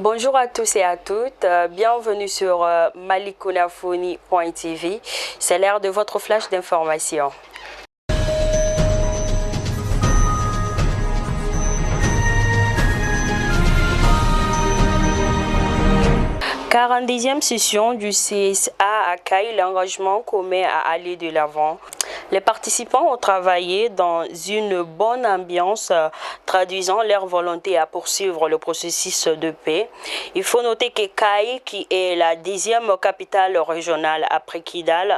Bonjour à tous et à toutes, bienvenue sur malikonafoni.tv. C'est l'heure de votre flash d'information. La 40e session du CSA accueille l'engagement commun à aller de l'avant. Les participants ont travaillé dans une bonne ambiance, traduisant leur volonté à poursuivre le processus de paix. Il faut noter que Kaï, qui est la 10e capitale régionale après Kidal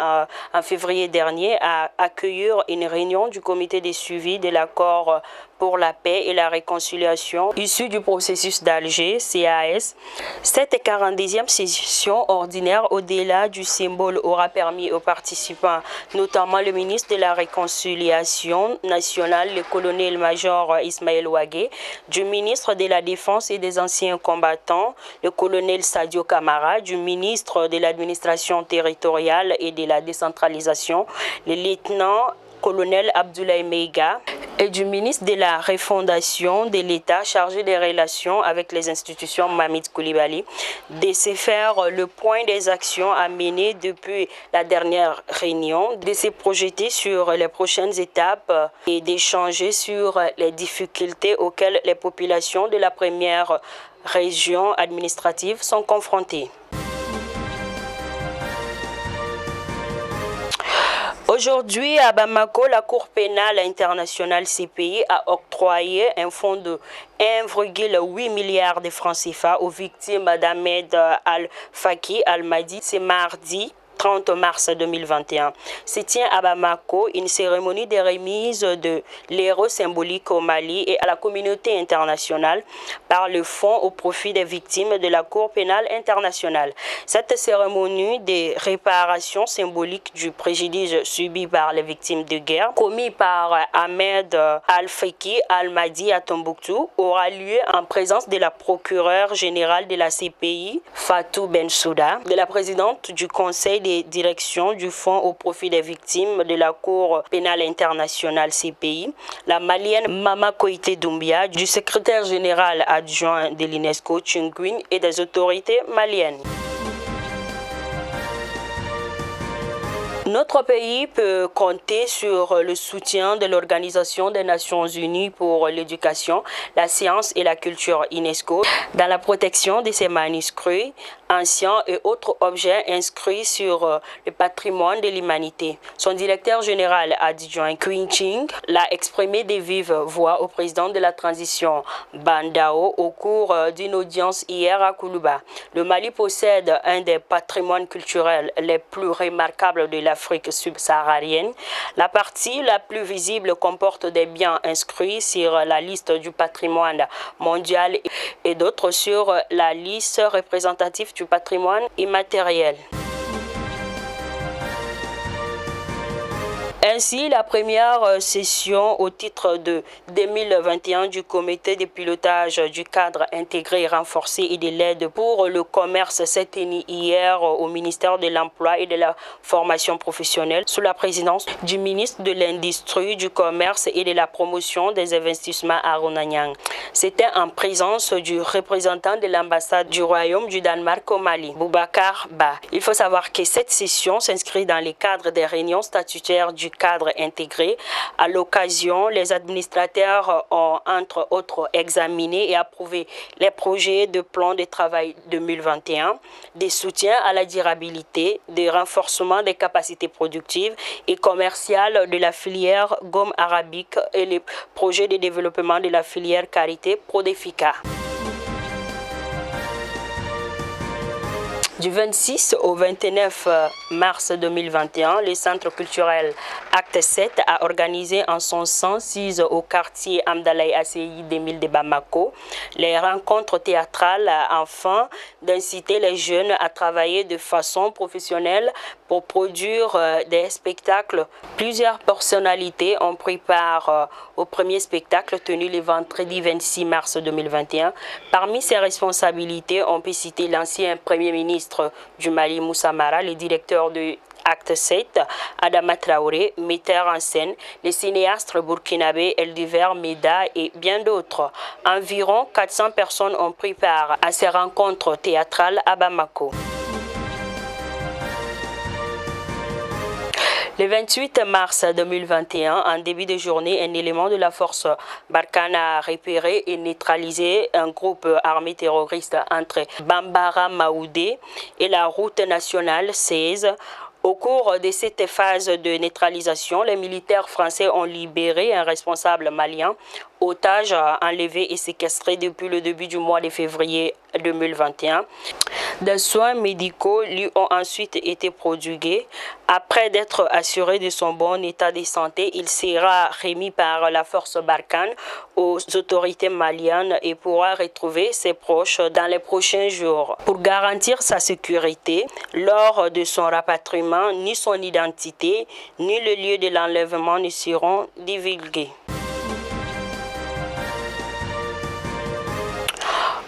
en février dernier, a accueilli une réunion du comité de suivi de l'accord pour la paix et la réconciliation issu du processus d'Alger, CAS. Cette 40e session ordinaire, au-delà du symbole, aura permis aux participants, notamment le ministre de la Réconciliation nationale, le colonel-major Ismaël Ouagué, du ministre de la Défense et des anciens combattants, le colonel Sadio Kamara, du ministre de l'administration territoriale et de la décentralisation, le lieutenant-colonel Abdoulaye Meiga, et du ministre de la refondation de l'État chargé des relations avec les institutions Mamid Koulibaly, de se faire le point des actions à mener depuis la dernière réunion, de se projeter sur les prochaines étapes et d'échanger sur les difficultés auxquelles les populations de la première région administrative sont confrontées. Aujourd'hui, à Bamako, la Cour pénale internationale CPI a octroyé un fonds de 1,8 milliard de francs CFA aux victimes d'Ahmed Al-Faki Al-Mahdi. C'est mardi 30 mars 2021. Se tient à Bamako une cérémonie de remise de l'héros symbolique au Mali et à la communauté internationale par le fonds au profit des victimes de la Cour pénale internationale. Cette cérémonie de réparation symbolique du préjudice subi par les victimes de guerre commis par Ahmed Al-Faki Al-Mahdi à Tombouctou aura lieu en présence de la procureure générale de la CPI, Fatou Bensouda, de la présidente du Conseil des directions du Fonds au profit des victimes de la Cour pénale internationale CPI, la malienne Mama Koité Doumbia, du secrétaire général adjoint de l'UNESCO Tchungwin et des autorités maliennes. Notre pays peut compter sur le soutien de l'Organisation des Nations Unies pour l'éducation, la science et la culture UNESCO dans la protection de ces manuscrits anciens et autres objets inscrits sur le patrimoine de l'humanité. Son directeur général adjoint Queen Ching l'a exprimé de vive voix au président de la transition Bandao au cours d'une audience hier à Koulouba. Le Mali possède un des patrimoines culturels les plus remarquables de l'Afrique subsaharienne. La partie la plus visible comporte des biens inscrits sur la liste du patrimoine mondial et d'autres sur la liste représentative du patrimoine immatériel. Ainsi, la première session au titre de 2021 du comité de pilotage du cadre intégré et renforcé et de l'aide pour le commerce s'est tenue hier au ministère de l'Emploi et de la formation professionnelle sous la présidence du ministre de l'Industrie, du Commerce et de la Promotion des investissements Haruna Niang. C'était en présence du représentant de l'ambassade du Royaume du Danemark au Mali, Boubacar Ba. Il faut savoir que cette session s'inscrit dans le cadre des réunions statutaires du cadre intégré. À l'occasion, les administrateurs ont entre autres examiné et approuvé les projets de plan de travail 2021, des soutiens à la durabilité, des renforcements des capacités productives et commerciales de la filière gomme arabique et les projets de développement de la filière Carité Prodéfica. Du 26 au 29 mars 2021, le Centre culturel Acte 7 a organisé en son 106 au quartier Amdalaï ACI 2000 de Bamako les rencontres théâtrales afin d'inciter les jeunes à travailler de façon professionnelle pour produire des spectacles. Plusieurs personnalités ont pris part au premier spectacle tenu le vendredi 26 mars 2021. Parmi ses responsabilités, on peut citer l'ancien Premier ministre du Mali, Moussa Mara, le directeur de Acte 7, Adama Traoré, metteur en scène, les cinéastes burkinabés Eldiver Meda et bien d'autres. Environ 400 personnes ont pris part à ces rencontres théâtrales à Bamako. Le 28 mars 2021, en début de journée, un élément de la force Barkhane a repéré et neutralisé un groupe armé terroriste entre Bambara Maoudé et la route nationale 16. Au cours de cette phase de neutralisation, les militaires français ont libéré un responsable malien, otage enlevé et séquestré depuis le début du mois de février 2021. Des soins médicaux lui ont ensuite été prodigués. Après d'être assuré de son bon état de santé, il sera remis par la force Barkhane aux autorités maliennes et pourra retrouver ses proches dans les prochains jours. Pour garantir sa sécurité, lors de son rapatriement, ni son identité, ni le lieu de l'enlèvement ne seront divulgués.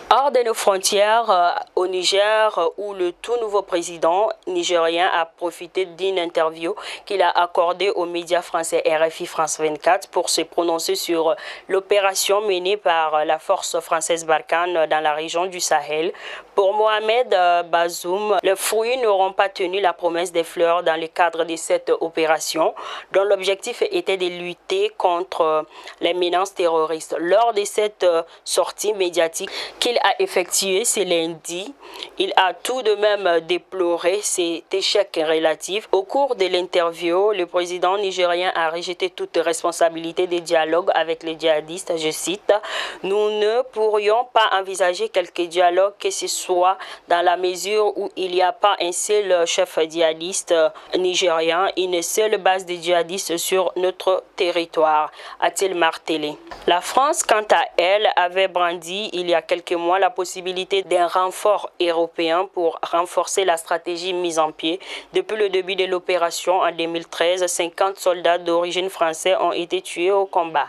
Hors de nos frontières, au Niger, où le tout nouveau président nigérien a profité d'une interview qu'il a accordée aux médias français RFI France 24 pour se prononcer sur l'opération menée par la force française Barkhane dans la région du Sahel. Pour Mohamed Bazoum, les fruits n'auront pas tenu la promesse des fleurs dans le cadre de cette opération, dont l'objectif était de lutter contre les menaces terroristes. Lors de cette sortie médiatique qu'il a effectuée ce lundi, il a tout de même déploré cet échec relatif. Au cours de l'interview, le président nigérien a rejeté toute responsabilité de dialogue avec les djihadistes. Je cite, « Nous ne pourrions pas envisager quelque dialogue que ce soit dans la mesure où il n'y a pas un seul chef djihadiste nigérien, une seule base de djihadistes sur notre territoire », a-t-il martelé. La France, quant à elle, avait brandi il y a quelques mois la possibilité d'un renfort européen pour renforcer la stratégie mise en pied. Depuis le début de l'opération en 2013, 50 soldats d'origine française ont été tués au combat.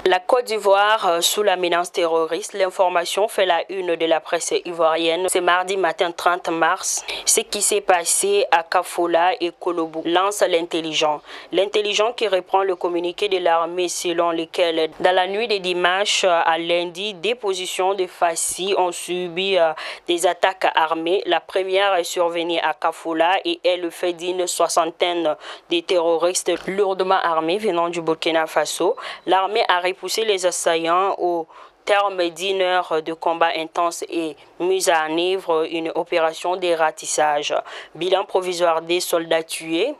La Côte d'Ivoire sous la menace terroriste. L'information fait la une de la presse ivoirienne. Ce mardi matin 30 mars, ce qui s'est passé à Kafola et Kolobo lance l'intelligent. L'intelligent qui reprend le communiqué de l'armée selon lequel, dans la nuit de dimanche à lundi, des positions de Fassi ont subi des attaques armées. La première est survenue à Kafola et est le fait d'une soixantaine de terroristes lourdement armés venant du Burkina Faso. L'armée a repoussé les assaillants au terme d'une heure de combat intense et mise en œuvre une opération de ratissage. Bilan provisoire des soldats tués,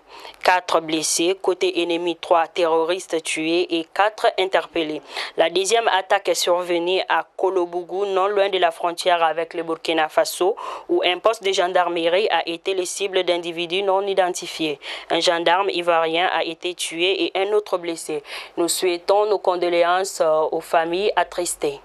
4 blessés, côté ennemi 3 terroristes tués et 4 interpellés. La deuxième attaque est survenue à Kolobougou, non loin de la frontière avec le Burkina Faso, où un poste de gendarmerie a été la cible d'individus non identifiés. Un gendarme ivoirien a été tué et un autre blessé. Nous souhaitons nos condoléances aux familles attristées.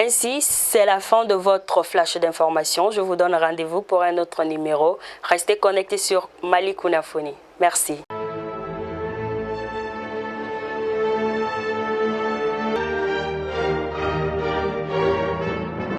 Ainsi, c'est la fin de votre flash d'information. Je vous donne rendez-vous pour un autre numéro. Restez connectés sur Mali Kunafoni. Merci.